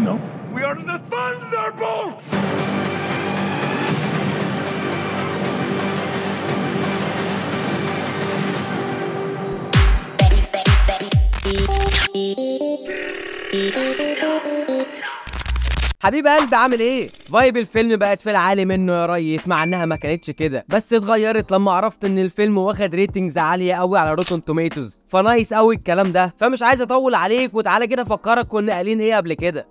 No. We are the Thunderbolts! حبيب قلبي عامل ايه؟ فايب الفيلم بقت في العالي منه يا ريس، مع انها ما كانتش كده، بس اتغيرت لما عرفت ان الفيلم واخد ريتنجز عاليه قوي على روتن توميتوز، فنايس قوي الكلام ده، فمش عايز اطول عليك وتعالى كده افكرك كنا قايلين ايه قبل كده.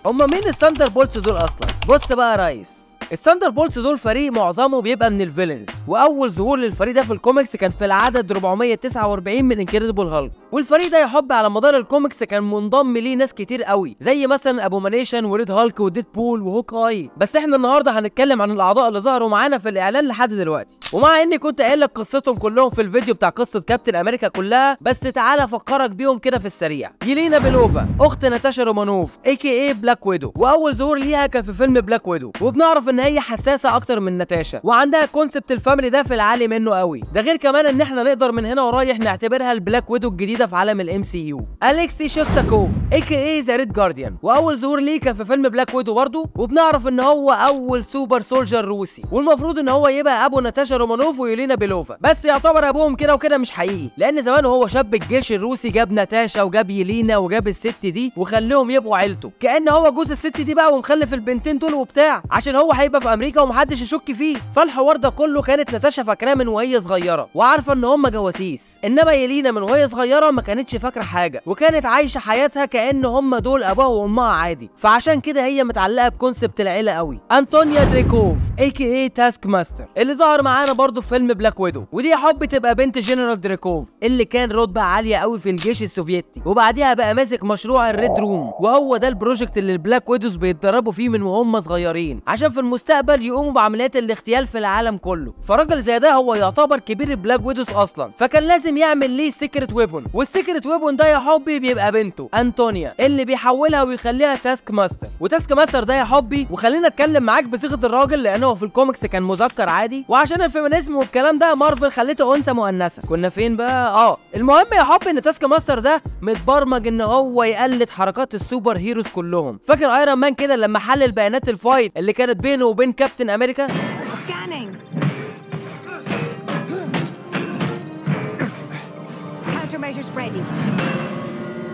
هما مين الثاندر بولتس دول اصلا؟ بص بقى يا ريس، الثاندر بولتس دول فريق معظمه بيبقى من الفيلنز، واول ظهور للفريق ده في الكوميكس كان في العدد 449 من انكريدبل هالك، والفريق ده يا حب على مدار الكوميكس كان منضم ليه ناس كتير قوي زي مثلا ابومانيشن وريد هالك وديد بول وهوك اي، بس احنا النهارده هنتكلم عن الاعضاء اللي ظهروا معانا في الاعلان لحد دلوقتي، ومع اني كنت قايل لك قصتهم كلهم في الفيديو بتاع قصه كابتن امريكا كلها، بس تعالى افكرك بيهم كده في السريع. يلينا بيلوفا اخت ناتاشا رومانوف AKA بلاك ويدو، واول ظهور ليها كان في فيلم بلاك ويدو، وبنعرف ان هي حساسه اكتر من ناتاشا، وعندها كونسبت الفاميلي ده في العالي منه قوي، ده غير كمان ان احنا نقدر من هنا ورايح نعتبرها البلاك ويدو الجديده في عالم الام سي يو. اليكسي شوستاكوف AKA ذا ريد جارديان، واول ظهور ليه كان في فيلم بلاك ويدو برضه، وبنعرف ان هو اول سوبر سولجر روسي، والمفروض ان هو يبقى ابو ناتاشا رومانوف ويلينا بيلوفا، بس يعتبر ابوهم كده وكده مش حقيقي، لان زمان وهو شاب الجيش الروسي جاب ناتاشا وجاب يلينا وجاب الست دي وخليهم يبقوا عيلته، كأن هو جوز الست دي بقى ومخلف البنتين دول وبتاع، عشان هو هيبقى في امريكا ومحدش يشك فيه. فالحوار ده كله كانت ناتاشا فاكراه من وهي صغيره وعارفه ان هم جواسيس، انما يلينا من وهي صغيره ما كانتش فاكره حاجه، وكانت عايشه حياتها كأن هم دول ابوها وامها عادي، فعشان كده هي متعلقه بكونسبت العيله قوي. انطونيا دريكوف AKA تاسك ماستر اللي ظهر معانا برضه في فيلم بلاك ويدو، ودي يا حب تبقى بنت جنرال دريكوف اللي كان رتبه عاليه قوي في الجيش السوفيتي، وبعديها بقى ماسك مشروع الريد روم، وهو ده البروجكت اللي البلاك ويدوز بيتدربوا فيه من وهم صغيرين عشان في المستقبل يقوموا بعمليات الاغتيال في العالم كله. فراجل زي ده هو يعتبر كبير البلاك ويدوز اصلا، فكان لازم يعمل ليه سيكريت ويبون، والسيكريت ويبون ده يا حبي بيبقى بنته انطونيا اللي بيحولها ويخليها تاسك ماستر. وتاسك ماستر ده يا حبي، وخلينا اتكلم معاك بصيغه الراجل لانه في الكوميكس كان مذكر عادي، وعشان الفيمينيزم والكلام ده مارفل خليته انثى مؤنثه. كنا فين بقى؟ المهم يا حبي ان تاسك ماستر ده متبرمج ان هو يقلد حركات السوبر هيروز كلهم. فاكر ايرون مان كده لما حلل بيانات الفايت اللي كانت بينه وبين كابتن امريكا؟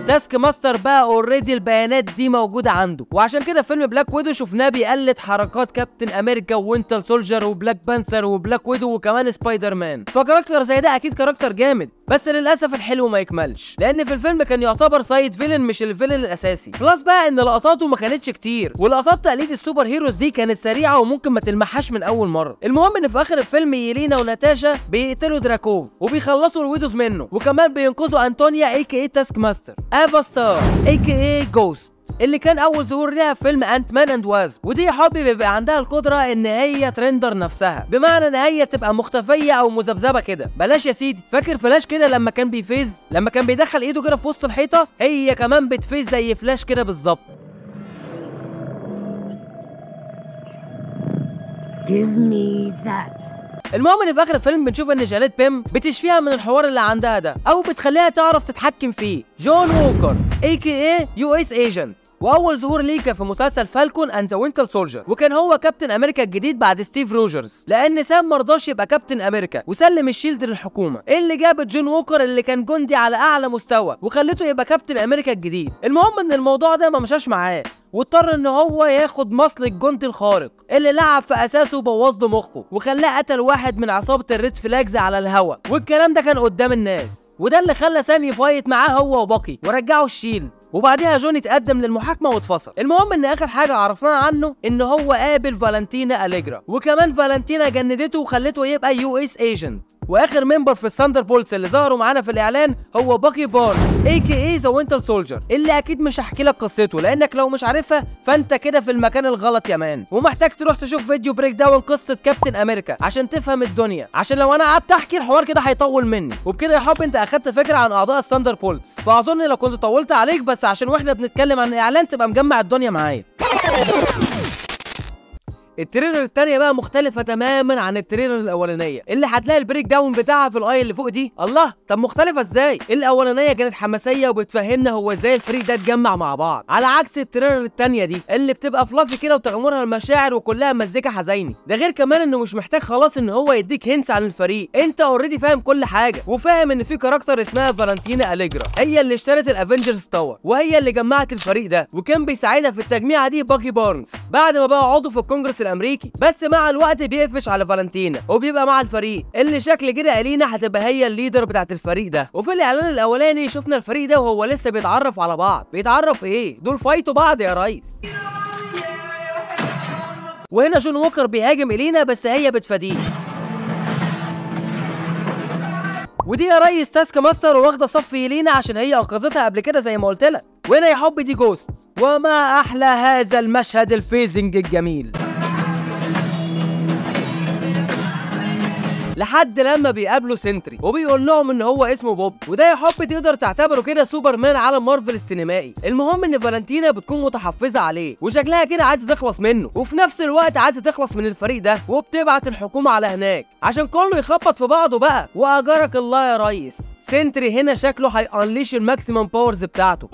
تاسك ماستر بقى اوريدي البيانات دي موجوده عنده، وعشان كده فيلم بلاك ويدو شفناه بيقلد حركات كابتن امريكا ووينتر سولجر وبلاك بانثر وبلاك ويدو وكمان سبايدر مان. فكاركتر زي ده اكيد كاركتر جامد، بس للاسف الحلو ما يكملش، لان في الفيلم كان يعتبر سايد فيلن مش الفيلن الاساسي، بلس بقى ان لقطاته ما كانتش كتير، ولقطات تقليد السوبر هيروز دي كانت سريعه وممكن ما تلمحهاش من اول مره. المهم ان في اخر الفيلم يلينا وناتاشا بيقتلوا دراكوف وبيخلصوا الويدوز منه، وكمان بينقذوا انطونيا AKA تاسك ماستر. افا ستار AKA جوست اللي كان اول ظهور ليها في فيلم انت مان اند واز، ودي يا حبي بيبقى عندها القدره ان هي ترندر نفسها، بمعنى ان هي تبقى مختفيه او مذبذبه كده. بلاش يا سيدي، فاكر فلاش كده لما كان بيفيز، لما كان بيدخل ايده كده في وسط الحيطه، هي كمان بتفيز زي فلاش كده بالظبط. Give me that. المهم ان في اخر الفيلم بنشوف ان جانيت بيم بتشفيها من الحوار اللي عندها ده، او بتخليها تعرف تتحكم فيه. جون ووكر AKA US Agent، واول ظهور ليه كان في مسلسل فالكون اند ذا وينتر سولجر، وكان هو كابتن امريكا الجديد بعد ستيف روجرز، لان سام مرضاش يبقى كابتن امريكا وسلم الشيلد للحكومه، اللي جابت جون ووكر اللي كان جندي على اعلى مستوى وخلته يبقى كابتن امريكا الجديد. المهم ان الموضوع ده ما مشاش معاه، واضطر ان هو ياخد مصل الجندي الخارق اللي لعب في اساسه وبوظ له مخه وخلاه قتل واحد من عصابه الريد فلاجز على الهوا، والكلام ده كان قدام الناس، وده اللي خلى سام يفايت معاه هو وباقي ورجعوا الشيلد، وبعديها جون اتقدم للمحاكمه واتفصل. المهم ان اخر حاجه عرفناها عنه ان هو قابل فالنتينا أليجرا، وكمان فالنتينا جندته وخلته يبقى US Agent. واخر ممبر في الثاندر بولتس اللي ظهروا معانا في الاعلان هو باكي بارنز AKA ذا وينتر سولجر، اللي اكيد مش هحكي لك قصته لانك لو مش عارفها فانت كده في المكان الغلط يا مان، ومحتاج تروح تشوف فيديو بريك داون قصه كابتن امريكا عشان تفهم الدنيا، عشان لو انا قعدت احكي الحوار كده هيطول مني. وبكده يا حب انت اخدت فكره عن اعضاء الثاندر بولتس، فاظن لو كنت طولت عليك بس عشان واحنا بنتكلم عن الاعلان تبقى مجمع الدنيا معايا. التريلر التانية بقى مختلفة تماما عن التريلر الاولانية، اللي هتلاقي البريك داون بتاعها في الاي اللي فوق دي. الله، طب مختلفة ازاي؟ الاولانية كانت حماسية وبتفهمنا هو ازاي الفريق ده اتجمع مع بعض، على عكس التريلر التانية دي اللي بتبقى فلافي كده وتغمرها المشاعر وكلها مزيكا حزيني. ده غير كمان انه مش محتاج خلاص ان هو يديك هنس عن الفريق، انت اوريدي فاهم كل حاجة، وفاهم ان في كاركتر اسمها فالنتينا أليجرا هي اللي اشترت الافنجرز تاور، وهي اللي جمعت الفريق ده، وكان بيساعدها في التجميعة دي باكي بارنز بعد ما بقى عضو في الكونجرس الامريكي. بس مع الوقت بيقفش على فالنتينا وبيبقى مع الفريق، اللي شكل كده الينا هتبقى هي الليدر بتاعت الفريق ده. وفي الاعلان الاولاني شفنا الفريق ده وهو لسه بيتعرف على بعض. بيتعرف ايه؟ دول فايتوا بعض يا ريس. وهنا جون ووكر بيهاجم الينا بس هي بتفاديه، ودي يا ريس تاسك ماستر واخده صف الينا عشان هي انقذتها قبل كده زي ما قلت لك. وهنا يا حب دي جوست. وما احلى هذا المشهد الفيزنج الجميل، لحد لما بيقابلوا سنتري وبيقول لهم ان هو اسمه بوب، وده يا حب تقدر تعتبره كده سوبرمان على مارفل السينمائي. المهم ان فالنتينا بتكون متحفظه عليه وشكلها كده عايزه تخلص منه، وفي نفس الوقت عايزه تخلص من الفريق ده، وبتبعت الحكومه على هناك عشان كله يخبط في بعضه بقى. واجرك الله يا ريس، سنتري هنا شكله هيانليش الماكسيمم باورز بتاعته.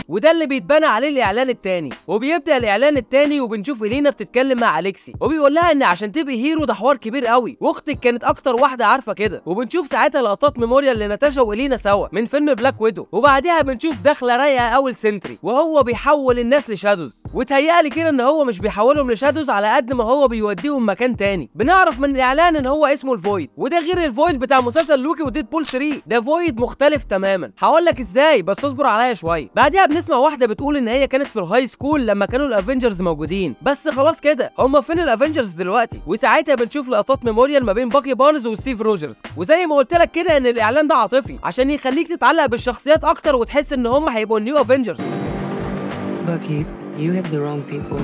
وده اللي بيتبنى عليه الاعلان التاني. وبيبدا الاعلان التاني وبنشوف الينا بتتكلم مع اليكسي وبيقول لها ان عشان تبقي هيرو ده حوار كبير قوي، واختك كانت اكتر واحده عارفه كده. وبنشوف ساعتها لقطات ميموريال لناتاشا والينا سوا من فيلم بلاك ويدو. وبعديها بنشوف دخله رايقه قوي لسنتري وهو بيحول الناس لشادوز، وتهيألي كده ان هو مش بيحولهم لشادوز على قد ما هو بيوديهم مكان تاني. بنعرف من الاعلان ان هو اسمه الفويد، وده غير الفويد بتاع مسلسل لوكي وديد بول 3، ده فويد مختلف تماما. هقول لك ازاي بس اصبر عليا شويه. بعديها بنسمع واحده بتقول ان هي كانت في الهاي سكول لما كانوا الافنجرز موجودين، بس خلاص كده هم فين الافنجرز دلوقتي؟ وساعتها بنشوف لقطات ميموريال ما بين باكي بارنز وستيف روجرز. وزي ما قلت لك كده ان الاعلان ده عاطفي عشان يخليك تتعلق بالشخصيات اكتر وتحس ان هم هيبقوا النيو افنجرز. Bucky, you have the wrong people.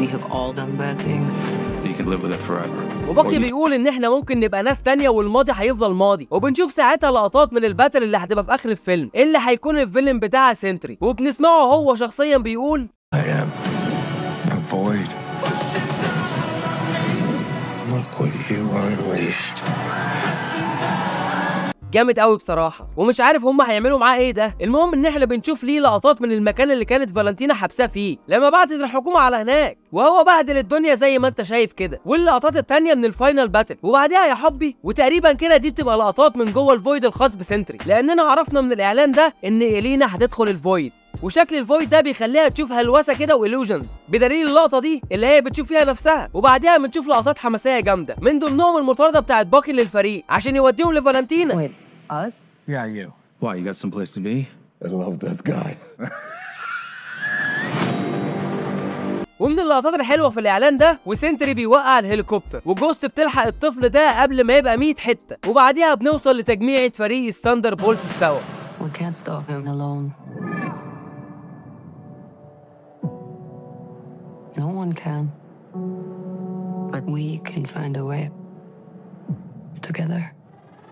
We have all done bad things. You can live with it forever. وباكي بيقول ان احنا ممكن نبقى ناس تانية والماضي هيفضل ماضي. وبنشوف ساعتها لقطات من الباتل اللي هتبقى في اخر الفيلم اللي هيكون الفيلم بتاعها سنتري، وبنسمعه هو شخصيا بيقول I am a void. Look what you unleashed. جامد قوي بصراحه، ومش عارف هم هيعملوا معاه ايه ده. المهم ان احنا بنشوف ليه لقطات من المكان اللي كانت فالنتينا حبساه فيه لما بعتت الحكومه على هناك، وهو بهدل الدنيا زي ما انت شايف كده. واللقطات التانيه من الفاينل باتل. وبعدها يا حبي وتقريبا كده دي بتبقى لقطات من جوه الفويد الخاص بسنتري، لاننا عرفنا من الاعلان ده ان الينا هتدخل الفويد، وشكل الفويد ده بيخليها تشوف هلوسه كده والوجنز، بدليل اللقطه دي اللي هي بتشوف فيها نفسها. وبعدها بنشوف لقطات حماسيه جامده من ضمنهم المطارده بتاعت باكي للفريق عشان يوديهم لفالنتينا. Us? Yeah, you. Why, you got someplace to be? I love that guy. ومن اللقطات الحلوه في الاعلان ده وسنتري بيوقع الهليكوبتر، وجوست بتلحق الطفل ده قبل ما يبقى 100 حته. وبعديها بنوصل لتجميعة فريق الثاندر بولتس سوا. We can't stop him alone. No one can. But we can find a way. Together.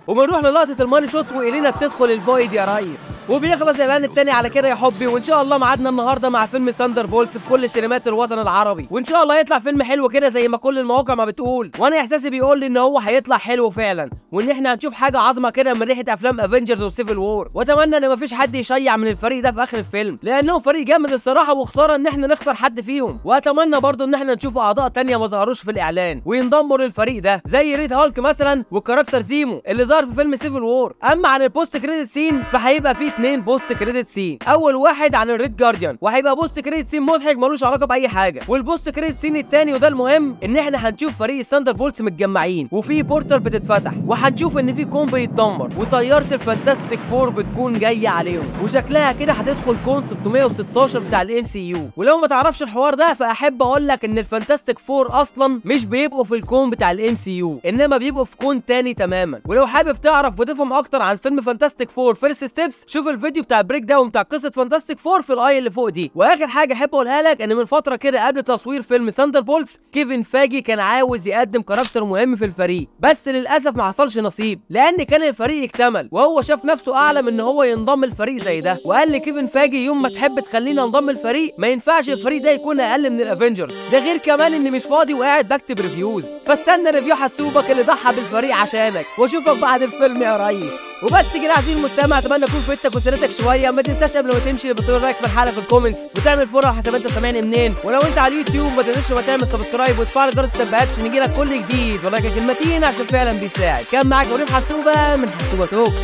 وبنروح للقطه الماني شوت والينا بتدخل الفويد يا ريس. وبيخلص الاعلان التاني على كده يا حبي. وان شاء الله ميعادنا النهارده مع فيلم ثاندر بولتس في كل سينمات الوطن العربي، وان شاء الله يطلع فيلم حلو كده زي ما كل المواقع ما بتقول. وانا احساسي بيقول لي ان هو هيطلع حلو فعلا، وان احنا هنشوف حاجه عظمه كده من ريحه افلام افنجرز وسيفل وور. واتمنى ان مفيش حد يشيع من الفريق ده في اخر الفيلم، لانهم فريق جامد الصراحه، وخساره ان احنا نخسر حد فيهم. واتمنى برضو ان احنا نشوف اعضاء تانية ما ظهروش في الاعلان وينضموا للفريق ده زي ريد هالك مثلا والكاركتر زيمو اللي ظهر في فيلم سيفل وور. اما عن البوست كريدت سين فهيبقى فيه 2 بوست كريدت سين. اول واحد عن الريد جارديان وهيبقى بوست كريدت سين مضحك ملوش علاقه باي حاجه، والبوست كريدت سين الثاني وده المهم ان احنا هنشوف فريق الثاندر بولتس متجمعين وفي بورتال بتتفتح، وهنشوف ان في كون بيتدمر وطياره الفانتاستيك فور بتكون جايه عليهم، وشكلها كده هتدخل كون 616 بتاع الام سي يو. ولو ما تعرفش الحوار ده فاحب اقول لك ان الفانتاستيك فور اصلا مش بيبقوا في الكون بتاع الام سي يو، انما بيبقوا في كون تاني تماما. ولو حابب تعرف وتفهم اكتر عن فيلم فانتاستيك فور فيرست ستيبس شوف وشوف الفيديو بتاع البريك داون بتاع قصه فانتاستيك فور في الاي اللي فوق دي. واخر حاجه احب اقولها لك ان من فتره كده قبل تصوير فيلم ثاندر بولتس كيفن فاجي كان عاوز يقدم كاركتر مهم في الفريق، بس للاسف ما حصلش نصيب لان كان الفريق اكتمل وهو شاف نفسه اعلى من ان هو ينضم الفريق زي ده. وقال لي كيفن فاجي يوم ما تحب تخليني انضم الفريق ما ينفعش الفريق ده يكون اقل من الافنجرز، ده غير كمان اني مش فاضي وقاعد بكتب ريفيوز، فاستنى ريفيو حسوبك اللي ضحى بالفريق عشانك واشوفك بعد الفيلم يا ريس. وبس كده عزيزي المستمع، اتمنى اكون فدتك وسلتك شويه. ما تنساش قبل ما تمشي بتقول رايك في الحلقه في الكومنتس وتعمل فولو على حساب انت سامعني منين، ولو انت على اليوتيوب ما تنساش تعمل سبسكرايب وتفعل جرس التنبيهات عشان يجيلك كل جديد، ولايك كلمتين عشان فعلا بيساعد. كان معاك وريم حسوبه من حسوبه توكس.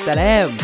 سلام.